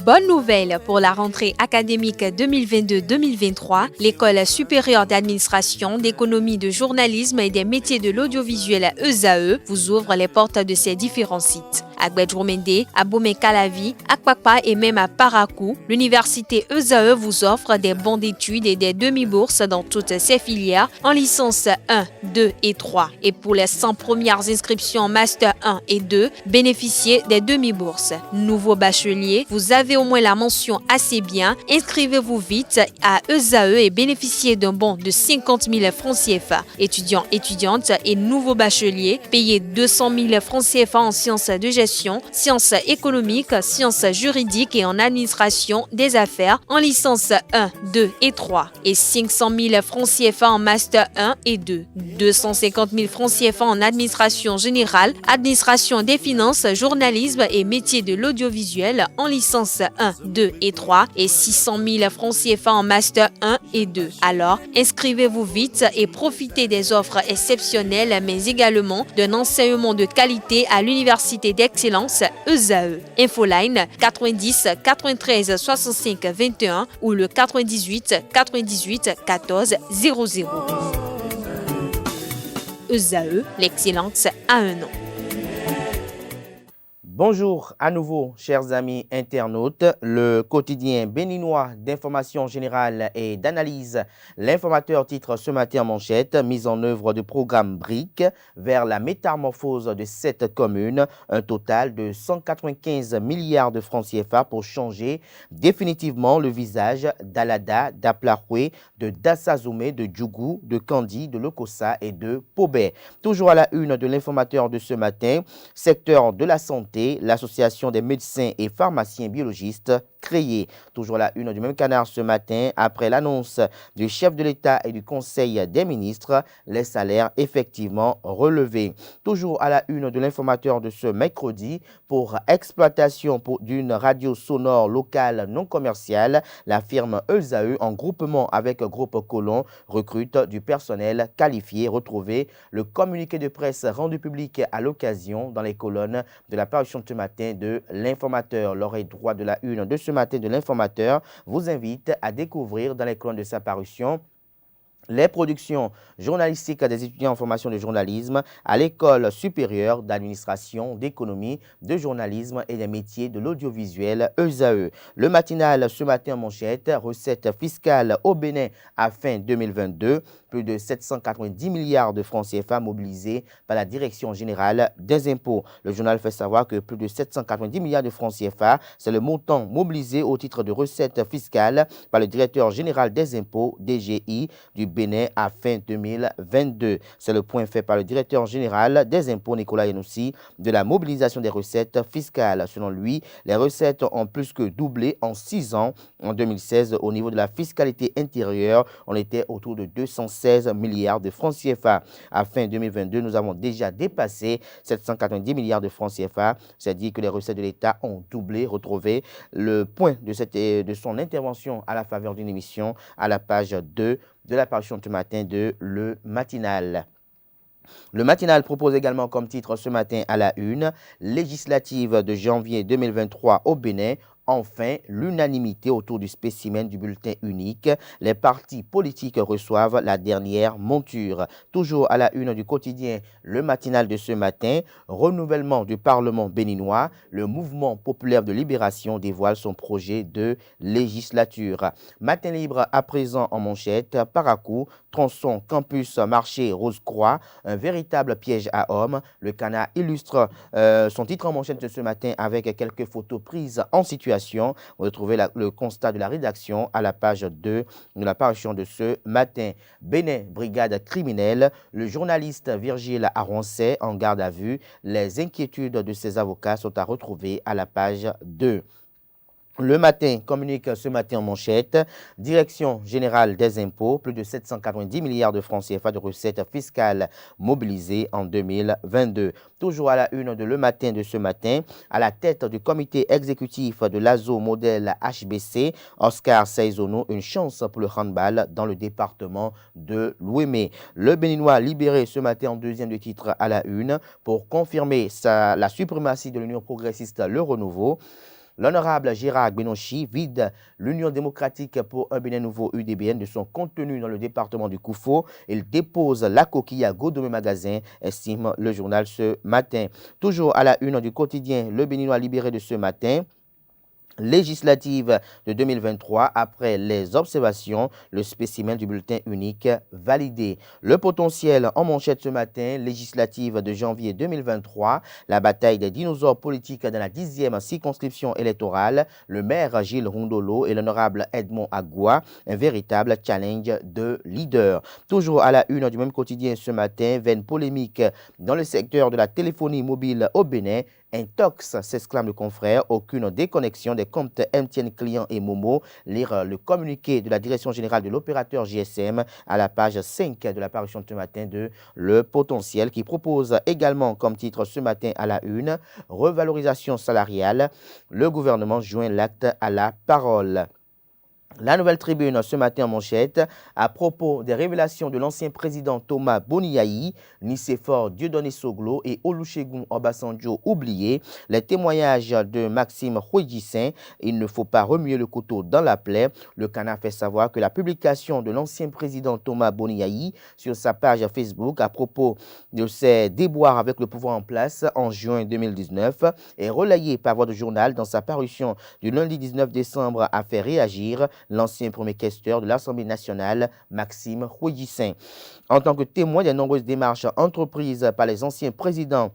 Bonne nouvelle pour la rentrée académique 2022-2023, l'École supérieure d'administration, d'économie, de journalisme et des métiers de l'audiovisuel ESAE vous ouvre les portes de ses différents sites. À Gbedjomende, à Bomé-Calavi, à Kpakpa et même à Parakou, l'université ESAE vous offre des bons d'études et des demi-bourses dans toutes ses filières en licence 1, 2 et 3. Et pour les 100 premières inscriptions en master 1 et 2, bénéficiez des demi-bourses. Nouveau bachelier, vous avez au moins la mention assez bien. Inscrivez-vous vite à ESAE et bénéficiez d'un bon de 50 000 francs CFA. Étudiants, étudiantes et nouveaux bacheliers, payez 200 000 francs CFA en sciences de gestion, sciences économiques, sciences juridiques et en administration des affaires en licence 1, 2 et 3 et 500 000 francs CFA en master 1 et 2, 250 000 francs CFA en administration générale, administration des finances, journalisme et métiers de l'audiovisuel en licence 1, 2 et 3 et 600 000 francs CFA en master 1 et 2. Alors, inscrivez-vous vite et profitez des offres exceptionnelles mais également d'un enseignement de qualité à l'université d'excellence ESAE. Infoline 90 93 65 21 ou le 98 98 14 00. ESAE, l'excellence à un nom. Bonjour à nouveau, chers amis internautes. Le quotidien béninois d'information générale et d'analyse, l'informateur titre ce matin en manchette, mise en œuvre de programme BRIC vers la métamorphose de 7 communes, un total de 195 milliards de francs CFA pour changer définitivement le visage d'Alada, d'Aplaroué, de Dassazoumé, de Djougou, de Kandi, de Lokossa et de Pobé. Toujours à la une de l'informateur de ce matin, secteur de la santé, l'association des médecins et pharmaciens biologistes créée. Toujours la une du même canard ce matin, après l'annonce du chef de l'État et du Conseil des ministres, les salaires effectivement relevés. Toujours à la une de l'informateur de ce mercredi, pour exploitation d'une radio sonore locale non commerciale, la firme ESAE, en groupement avec Groupe Colomb, recrute du personnel qualifié. Retrouvez le communiqué de presse rendu public à l'occasion dans les colonnes de la parution de ce matin de l'informateur. L'oreille droite de la une de ce matin de l'informateur vous invite à découvrir dans les colonnes de sa parution les productions journalistiques des étudiants en formation de journalisme à l'École supérieure d'administration, d'économie, de journalisme et des métiers de l'audiovisuel ESAE. Le matinal ce matin en manchette, recettes fiscales au Bénin à fin 2022, plus de 790 milliards de francs CFA mobilisés par la Direction générale des impôts. Le journal fait savoir que plus de 790 milliards de francs CFA, c'est le montant mobilisé au titre de recettes fiscales par le directeur général des impôts, DGI, du Bénin à fin 2022. C'est le point fait par le directeur général des impôts, Nicolas Yanoussi, de la mobilisation des recettes fiscales. Selon lui, les recettes ont plus que doublé en 6 ans. En 2016, au niveau de la fiscalité intérieure, on était autour de 216 milliards de francs CFA. À fin 2022, nous avons déjà dépassé 790 milliards de francs CFA. C'est-à-dire que les recettes de l'État ont doublé. Retrouvez le point de son intervention à la faveur d'une émission à la page 2 de la parution ce matin de Le Matinal. Le Matinal propose également comme titre ce matin à la une, législative de janvier 2023 au Bénin. Enfin, l'unanimité autour du spécimen du bulletin unique. Les partis politiques reçoivent la dernière monture. Toujours à la une du quotidien Le Matinal de ce matin, renouvellement du Parlement béninois. Le mouvement populaire de libération dévoile son projet de législature. Matin libre à présent en manchette, Parakou, tronçon, campus, marché, Rose-Croix, un véritable piège à hommes. Le Canard illustre son titre en manchette de ce matin avec quelques photos prises en situation. Vous retrouvez le constat de la rédaction à la page 2 de la parution de ce matin. Bénin, brigade criminelle. Le journaliste Virgile Aroncet en garde à vue. Les inquiétudes de ses avocats sont à retrouver à la page 2. Le Matin communique ce matin en manchette, Direction générale des impôts, plus de 790 milliards de francs CFA de recettes fiscales mobilisées en 2022. Toujours à la une de Le Matin de ce matin, à la tête du comité exécutif de l'ASO modèle HBC, Oscar Saizono, une chance pour le handball dans le département de l'Ouémé. Le Béninois libéré ce matin en deuxième de titre à la une pour confirmer la suprématie de l'Union progressiste Le Renouveau. L'honorable Gérard Gbenochi vide l'Union démocratique pour un Bénin nouveau UDBN de son contenu dans le département du Koufo. Il dépose la coquille à Godomé Magasin, estime le journal ce matin. Toujours à la une du quotidien, le Béninois libéré de ce matin. Législative de 2023, après les observations, le spécimen du bulletin unique validé. Le potentiel en manchette ce matin, législative de janvier 2023, la bataille des dinosaures politiques dans la 10e circonscription électorale, le maire Gilles Rondolo et l'honorable Edmond Agua, un véritable challenge de leader. Toujours à la une du même quotidien ce matin, veine polémique dans le secteur de la téléphonie mobile au Bénin. Intox, s'exclame le confrère, aucune déconnexion des comptes MTN clients et Momo. Lire le communiqué de la direction générale de l'opérateur GSM à la page 5 de la parution de ce matin de Le Potentiel, qui propose également comme titre ce matin à la une, revalorisation salariale. Le gouvernement joint l'acte à la parole. La Nouvelle Tribune ce matin en manchette à propos des révélations de l'ancien président Thomas Boniaï, Nicéphore Dieudonné Soglo et Olusegun Obasanjo oubliés, les témoignages de Maxime Huidjissin, il ne faut pas remuer le couteau dans la plaie. Le Canard fait savoir que la publication de l'ancien président Thomas Boniaï sur sa page Facebook à propos de ses déboires avec le pouvoir en place en juin 2019 est relayée par voie de journal dans sa parution du lundi 19 décembre a fait réagir l'ancien premier questeur de l'Assemblée nationale, Maxime Huidjissin. En tant que témoin des nombreuses démarches entreprises par les anciens présidents,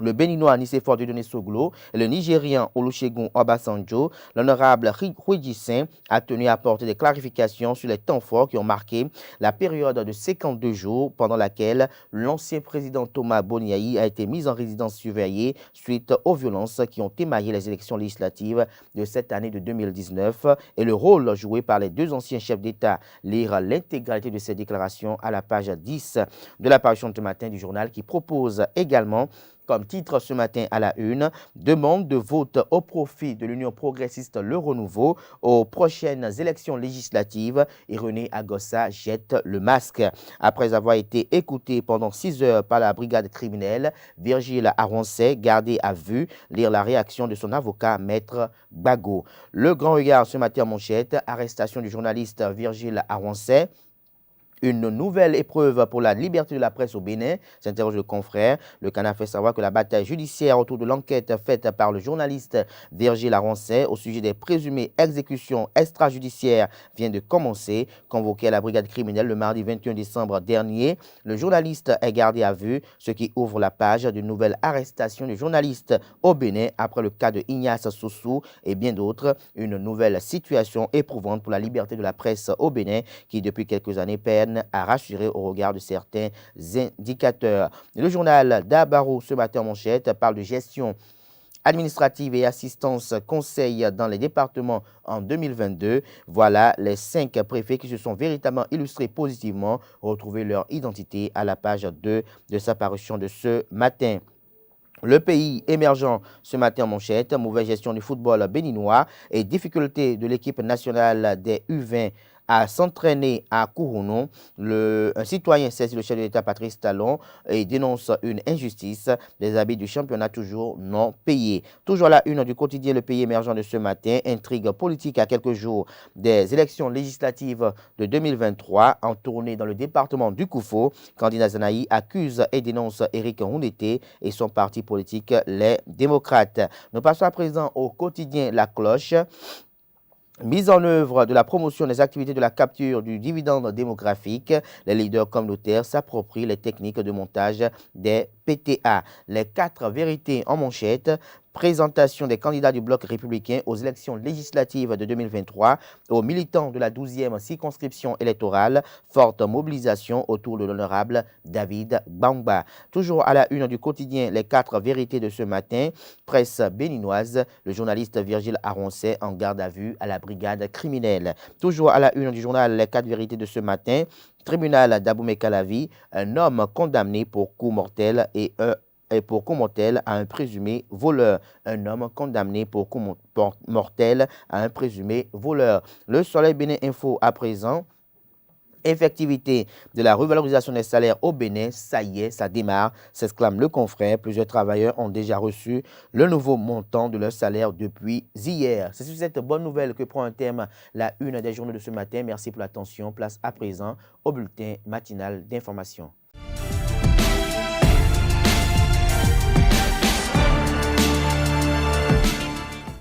le Béninois Nicéphore Dieudonné Soglo et le Nigérian Olusegun Obasanjo, l'honorable Huidjissin a tenu à apporter des clarifications sur les temps forts qui ont marqué la période de 52 jours pendant laquelle l'ancien président Thomas Boniaï a été mis en résidence surveillée suite aux violences qui ont émaillé les élections législatives de cette année de 2019 et le rôle joué par les deux anciens chefs d'État. Lire l'intégralité de ces déclarations à la page 10 de la parution de ce matin du journal qui propose également comme titre ce matin à la une, demande de vote au profit de l'Union progressiste Le Renouveau aux prochaines élections législatives. Et René Agossa jette le masque. Après avoir été écouté pendant 6 heures par la brigade criminelle, Virgile Aroncet, gardé à vue, lire la réaction de son avocat, Maître Bago. Le Grand Regard ce matin en manchette, arrestation du journaliste Virgile Aroncet. Une nouvelle épreuve pour la liberté de la presse au Bénin, s'interroge le confrère. Le Canard fait savoir que la bataille judiciaire autour de l'enquête faite par le journaliste Virgile Aroncet au sujet des présumées exécutions extrajudiciaires vient de commencer. Convoqué à la brigade criminelle le mardi 21 décembre dernier, le journaliste est gardé à vue, ce qui ouvre la page d'une nouvelle arrestation de journalistes au Bénin après le cas de Ignace Sossou et bien d'autres. Une nouvelle situation éprouvante pour la liberté de la presse au Bénin qui depuis quelques années peine à rassurer au regard de certains indicateurs. Le journal d'Abarou ce matin en manchette parle de gestion administrative et assistance conseil dans les départements en 2022. Voilà les 5 préfets qui se sont véritablement illustrés positivement. Retrouvez leur identité à la page 2 de sa parution de ce matin. Le pays émergent ce matin en manchette, mauvaise gestion du football béninois et difficulté de l'équipe nationale des U20 à s'entraîner à Kourounou. Un citoyen saisit le chef de l'État Patrice Talon et dénonce une injustice, des habits du championnat toujours non payés. Toujours à la une du quotidien Le Pays émergent de ce matin, intrigue politique à quelques jours des élections législatives de 2023 en tournée dans le département du Koufo. Candidat Zanaï accuse et dénonce Éric Houndété et son parti politique Les Démocrates. Nous passons à présent au quotidien La Cloche. Mise en œuvre de la promotion des activités de la capture du dividende démographique, les leaders communautaires s'approprient les techniques de montage des PTA. Les 4 vérités en manchette. Présentation des candidats du bloc républicain aux élections législatives de 2023 aux militants de la 12e circonscription électorale. Forte mobilisation autour de l'honorable David Bangba. Toujours à la une du quotidien, les 4 vérités de ce matin. Presse béninoise, le journaliste Virgile Aroncet en garde à vue à la brigade criminelle. Toujours à la une du journal, les 4 vérités de ce matin. Tribunal d'Abomey-Calavi, un homme condamné pour coup mortel et pour coup mortel à un présumé voleur. Un homme condamné pour coup mortel à un présumé voleur. Le Soleil Bénin Info à présent. Effectivité de la revalorisation des salaires au Bénin, ça y est, ça démarre, s'exclame le confrère. Plusieurs travailleurs ont déjà reçu le nouveau montant de leur salaire depuis hier. C'est sur cette bonne nouvelle que prend un terme la une des journaux de ce matin. Merci pour l'attention. Place à présent au bulletin matinal d'information.